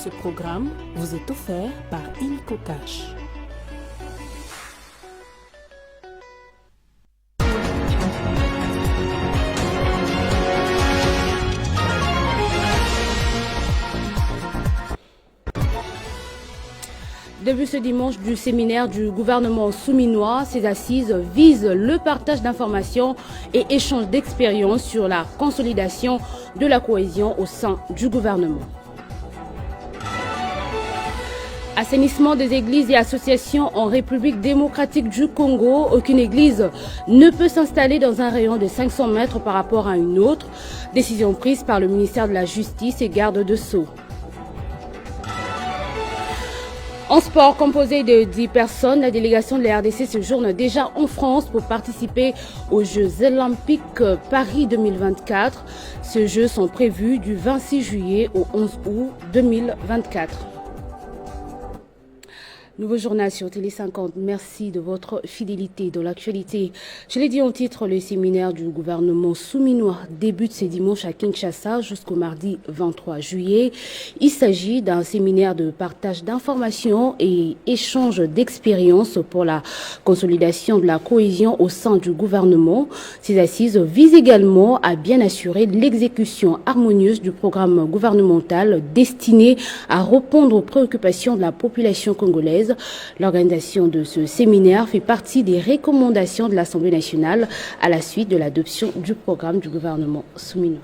Ce programme vous est offert par Illico Cash. Début ce dimanche du séminaire du gouvernement souminois, ces assises visent le partage d'informations et échange d'expériences sur la consolidation de la cohésion au sein du gouvernement. Assainissement des églises et associations en République démocratique du Congo. Aucune église ne peut s'installer dans un rayon de 500 mètres par rapport à une autre. Décision prise par le ministère de la Justice et garde de Sceaux. En sport, composé de 10 personnes, la délégation de la RDC séjourne déjà en France pour participer aux Jeux Olympiques Paris 2024. Ces Jeux sont prévus du 26 juillet au 11 août 2024. Nouveau journal sur Télé 50. Merci de votre fidélité dans l'actualité. Je l'ai dit en titre, le séminaire du gouvernement souminois débute ce dimanche à Kinshasa jusqu'au mardi 23 juillet. Il s'agit d'un séminaire de partage d'informations et échange d'expériences pour la consolidation de la cohésion au sein du gouvernement. Ces assises visent également à bien assurer l'exécution harmonieuse du programme gouvernemental destiné à répondre aux préoccupations de la population congolaise. L'organisation de ce séminaire fait partie des recommandations de l'Assemblée nationale à la suite de l'adoption du programme du gouvernement souminois.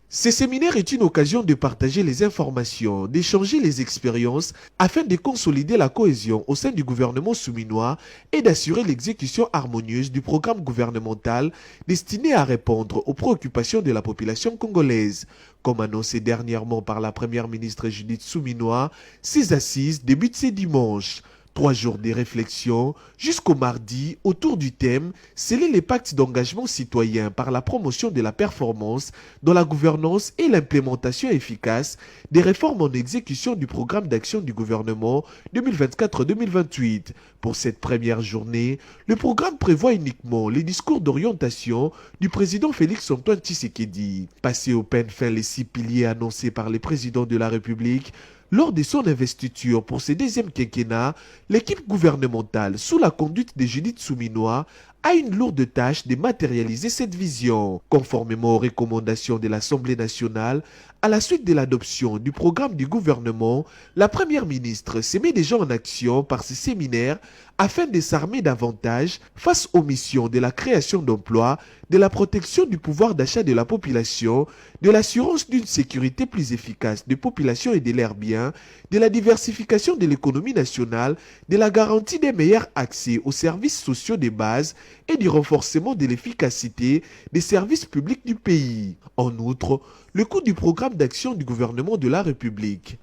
Ce séminaire est une occasion de partager les informations, d'échanger les expériences afin de consolider la cohésion au sein du gouvernement souminois et d'assurer l'exécution harmonieuse du programme gouvernemental destiné à répondre aux préoccupations de la population congolaise. Comme annoncé dernièrement par la première ministre Judith Souminois, ces assises débutent ce dimanche. 3 jours de réflexion jusqu'au mardi autour du thème « Sceller les pactes d'engagement citoyen par la promotion de la performance dans la gouvernance et l'implémentation efficace des réformes en exécution du programme d'action du gouvernement 2024-2028 ». Pour cette première journée, le programme prévoit uniquement les discours d'orientation du président Félix-Antoine Tshisekedi. Passer au peigne fin les 6 piliers annoncés par les présidents de la République. Lors de son investiture pour ce deuxième quinquennat, l'équipe gouvernementale, sous la conduite de Judith Souminois, a une lourde tâche de matérialiser cette vision. Conformément aux recommandations de l'Assemblée nationale, à la suite de l'adoption du programme du gouvernement, la première ministre se met déjà en action par ce séminaire afin de s'armer davantage face aux missions de la création d'emplois, de la protection du pouvoir d'achat de la population, de l'assurance d'une sécurité plus efficace des populations et de leurs biens, de la diversification de l'économie nationale, de la garantie des meilleurs accès aux services sociaux de base et du renforcement de l'efficacité des services publics du pays. En outre, le coût du programme d'action du gouvernement de la République.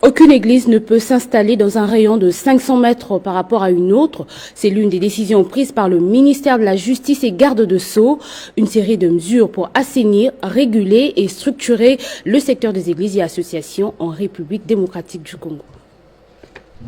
Aucune église ne peut s'installer dans un rayon de 500 mètres par rapport à une autre. C'est l'une des décisions prises par le ministère de la Justice et garde de Sceaux. Une série de mesures pour assainir, réguler et structurer le secteur des églises et associations en République démocratique du Congo.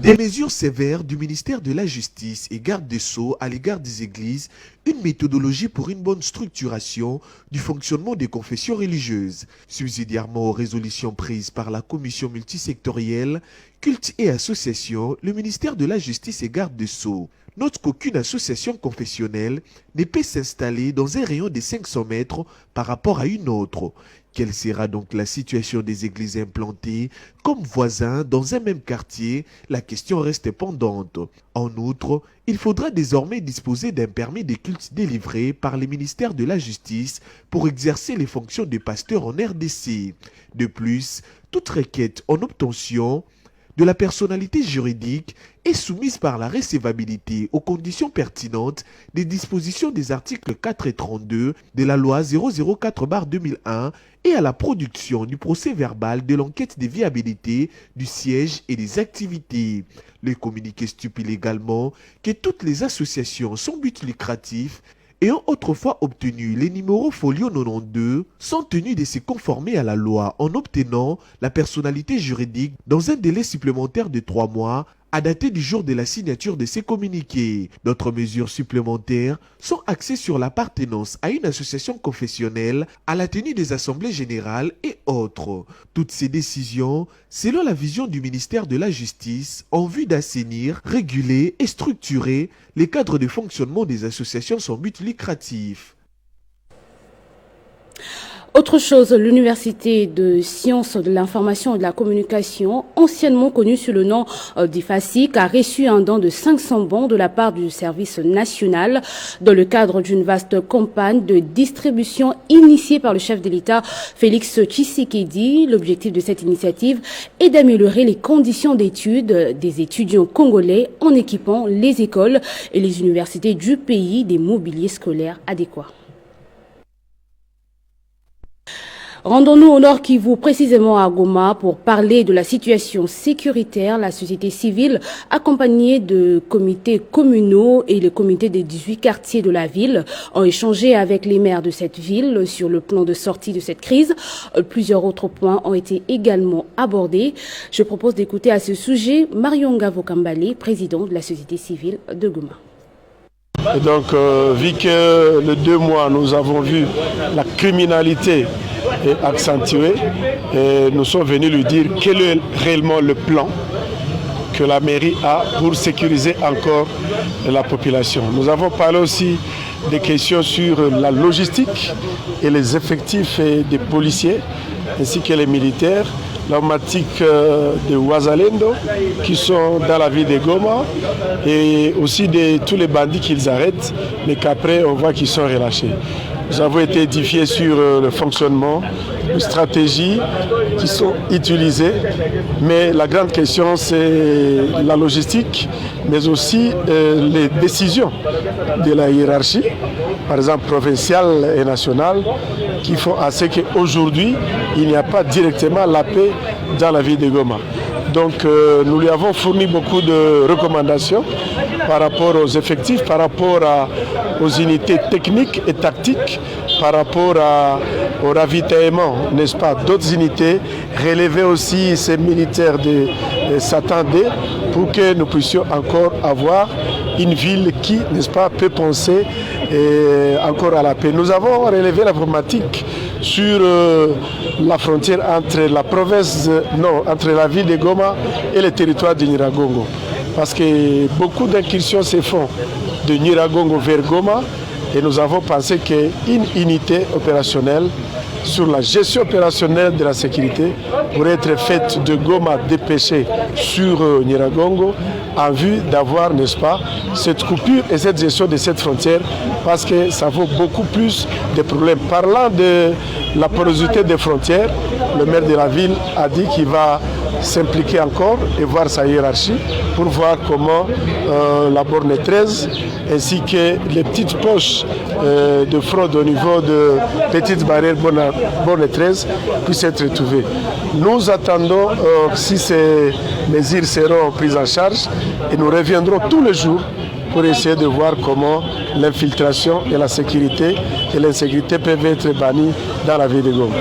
Des mesures sévères du ministère de la Justice et garde des Sceaux à l'égard des églises, une méthodologie pour une bonne structuration du fonctionnement des confessions religieuses, subsidiairement aux résolutions prises par la commission multisectorielle, culte et association, le ministère de la Justice et garde des Sceaux note qu'aucune association confessionnelle ne peut s'installer dans un rayon de 500 mètres par rapport à une autre. Quelle sera donc la situation des églises implantées comme voisins dans un même quartier? La question reste pendante. En outre, il faudra désormais disposer d'un permis de culte délivré par le ministère de la Justice pour exercer les fonctions de pasteur en RDC. De plus, toute requête en obtention de la personnalité juridique est soumise par la recevabilité aux conditions pertinentes des dispositions des articles 4 et 32 de la loi 004/2001 et à la production du procès verbal de l'enquête de viabilité du siège et des activités. Le communiqué stipule également que toutes les associations sans but lucratif ayant autrefois obtenu les numéros folio 92 sont tenus de se conformer à la loi en obtenant la personnalité juridique dans un délai supplémentaire de 3 mois à dater du jour de la signature de ces communiqués. D'autres mesures supplémentaires sont axées sur l'appartenance à une association confessionnelle, à la tenue des assemblées générales et autres. Toutes ces décisions, selon la vision du ministère de la Justice, en vue d'assainir, réguler et structurer les cadres de fonctionnement des associations sans but lucratif. Autre chose, l'Université de sciences de l'information et de la communication, anciennement connue sous le nom d'IFASIC, a reçu un don de 500 bons de la part du service national dans le cadre d'une vaste campagne de distribution initiée par le chef de l'État, Félix Tshisekedi. L'objectif de cette initiative est d'améliorer les conditions d'études des étudiants congolais en équipant les écoles et les universités du pays des mobiliers scolaires adéquats. Rendons-nous au Nord Kivu, précisément à Goma, pour parler de la situation sécuritaire. La société civile, accompagnée de comités communaux et les comités des 18 quartiers de la ville, ont échangé avec les maires de cette ville sur le plan de sortie de cette crise. Plusieurs autres points ont été également abordés. Je propose d'écouter à ce sujet Marion Gavo-Kambale, président de la société civile de Goma. Et donc, vu que les 2 mois, nous avons vu la criminalité accentuée, et nous sommes venus lui dire quel est réellement le plan que la mairie a pour sécuriser encore la population. Nous avons parlé aussi des questions sur la logistique et les effectifs des policiers ainsi que les militaires, l'armatique de Ouazalendo qui sont dans la ville de Goma et aussi de tous les bandits qu'ils arrêtent mais qu'après on voit qu'ils sont relâchés. Nous avons été édifiés sur le fonctionnement, les stratégies qui sont utilisées, mais la grande question c'est la logistique, mais aussi les décisions de la hiérarchie, par exemple provinciale et nationale, qui font à ce qu'aujourd'hui, il n'y a pas directement la paix dans la ville de Goma. Donc nous lui avons fourni beaucoup de recommandations par rapport aux effectifs, par rapport aux unités techniques et tactiques, par rapport au ravitaillement, n'est-ce pas, d'autres unités, relever aussi ces militaires de s'attendaient pour que nous puissions encore avoir une ville qui, n'est-ce pas, peut penser encore à la paix. Nous avons relevé la problématique sur la frontière entre la province, entre la ville de Goma et le territoire de Nyiragongo. Parce que beaucoup d'incursions se font de Nyiragongo vers Goma et nous avons pensé qu'une unité opérationnelle sur la gestion opérationnelle de la sécurité pourrait être faite de Goma dépêchée sur Nyiragongo en vue d'avoir, n'est-ce pas, cette coupure et cette gestion de cette frontière parce que ça vaut beaucoup plus de problèmes. Parlant de la porosité des frontières, le maire de la ville a dit qu'il va s'impliquer encore et voir sa hiérarchie pour voir comment la borne 13 ainsi que les petites poches de fraude au niveau de petites barrières borne 13 puissent être trouvées. Nous attendons si ces mesures seront prises en charge et nous reviendrons tous les jours pour essayer de voir comment l'infiltration et la sécurité et l'insécurité peuvent être bannies dans la ville de Goma.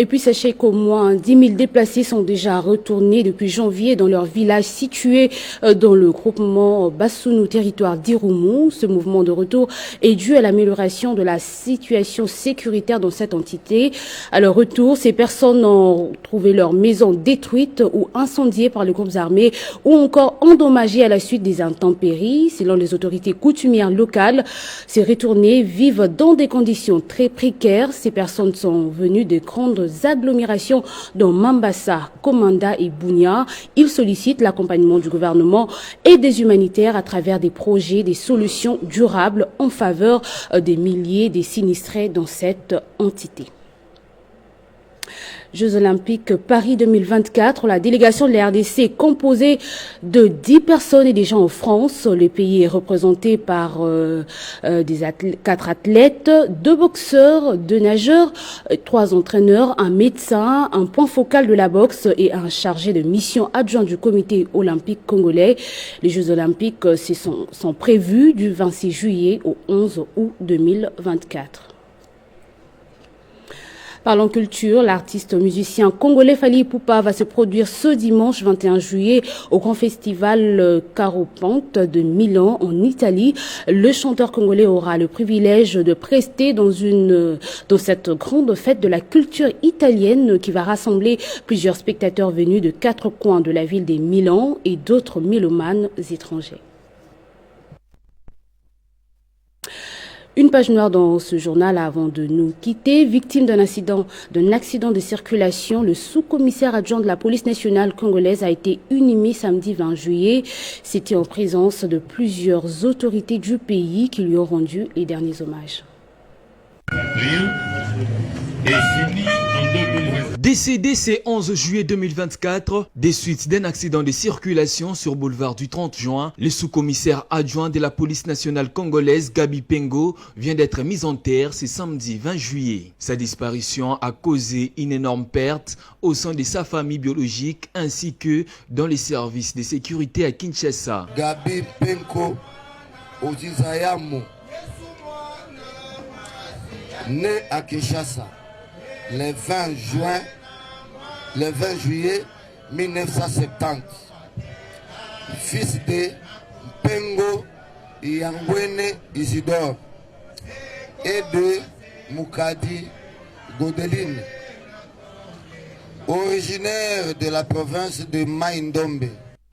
Et puis sachez qu'au moins 10 000 déplacés sont déjà retournés depuis janvier dans leur village situé dans le groupement Bassounou, territoire d'Irumu. Ce mouvement de retour est dû à l'amélioration de la situation sécuritaire dans cette entité. À leur retour, ces personnes ont trouvé leurs maisons détruites ou incendiées par les groupes armés ou encore endommagées à la suite des intempéries. Selon les autorités coutumières locales, ces retournés vivent dans des conditions très précaires. Ces personnes sont venues de grandes agglomérations dans Mambasa, Komanda et Bunia. Ils sollicitent l'accompagnement du gouvernement et des humanitaires à travers des projets, des solutions durables en faveur des milliers des sinistrés dans cette entité. Jeux Olympiques Paris 2024, la délégation de la RDC composée de 10 personnes est déjà en France. Le pays est représenté par 4 athlètes, 2 boxeurs, 2 nageurs, 3 entraîneurs, un médecin, un point focal de la boxe et un chargé de mission adjoint du comité olympique congolais. Les Jeux Olympiques sont prévus du 26 juillet au 11 août 2024. Parlons culture, l'artiste musicien congolais Fally Ipupa va se produire ce dimanche 21 juillet au grand festival Caropante de Milan en Italie. Le chanteur congolais aura le privilège de prester dans cette grande fête de la culture italienne qui va rassembler plusieurs spectateurs venus de 4 coins de la ville de Milan et d'autres mélomanes étrangers. Une page noire dans ce journal avant de nous quitter. Victime d'un accident de circulation, le sous-commissaire adjoint de la police nationale congolaise a été inhumé samedi 20 juillet. C'était en présence de plusieurs autorités du pays qui lui ont rendu les derniers hommages. Décédé ce 11 juillet 2024, des suites d'un accident de circulation sur boulevard du 30 juin, le sous-commissaire adjoint de la police nationale congolaise Gabi Pengo vient d'être mis en terre ce samedi 20 juillet. Sa disparition a causé une énorme perte au sein de sa famille biologique ainsi que dans les services de sécurité à Kinshasa. Gabi Pengo Ozizayamu, né à Kinshasa le 20 juillet 1970, fils de Pengo Yangwene Isidore et de Mukadi Godeline, originaire de la province de Maïndombe.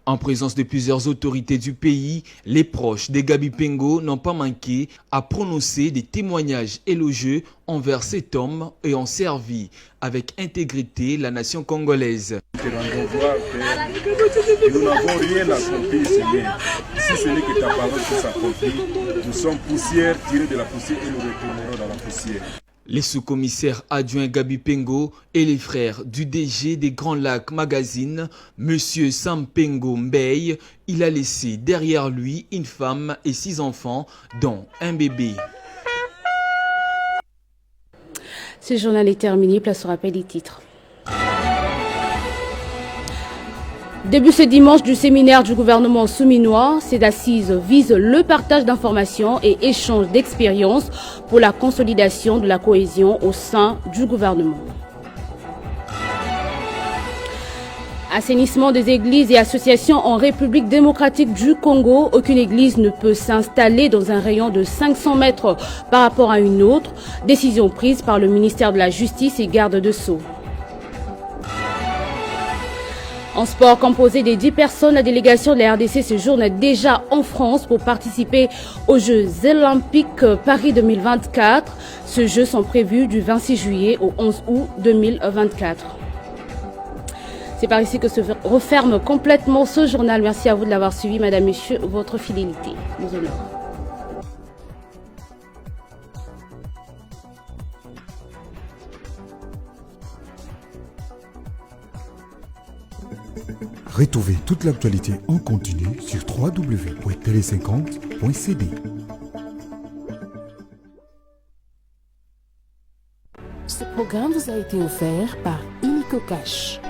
En présence de plusieurs autorités du pays, les proches de Gabi Pengo n'ont pas manqué à prononcer des témoignages élogieux envers cet homme et ont servi avec intégrité la nation congolaise. Nous n'avons rien accompli, Seigneur. Si ce n'est que ta parole qui s'accomplit, nous sommes poussière, tirés de la poussière et nous retournerons dans la poussière. Les sous-commissaires adjoints Gabi Pengo et les frères du DG des Grands Lacs Magazine, Monsieur Sam Pengo Mbey, il a laissé derrière lui une femme et 6 enfants, dont un bébé. Ce journal est terminé, place au rappel des titres. Début ce dimanche du séminaire du gouvernement souminois, ces assises visent le partage d'informations et échange d'expériences pour la consolidation de la cohésion au sein du gouvernement. Assainissement des églises et associations en République démocratique du Congo. Aucune église ne peut s'installer dans un rayon de 500 mètres par rapport à une autre. Décision prise par le ministère de la Justice et Garde de Sceaux. En sport, composé des 10 personnes, la délégation de la RDC séjourne déjà en France pour participer aux Jeux Olympiques Paris 2024. Ces Jeux sont prévus du 26 juillet au 11 août 2024. C'est par ici que se referme complètement ce journal. Merci à vous de l'avoir suivi, Madame, Messieurs, votre fidélité nous honore. Retrouvez toute l'actualité en continu sur www.tele50.cd. Ce programme vous a été offert par Illico Cash.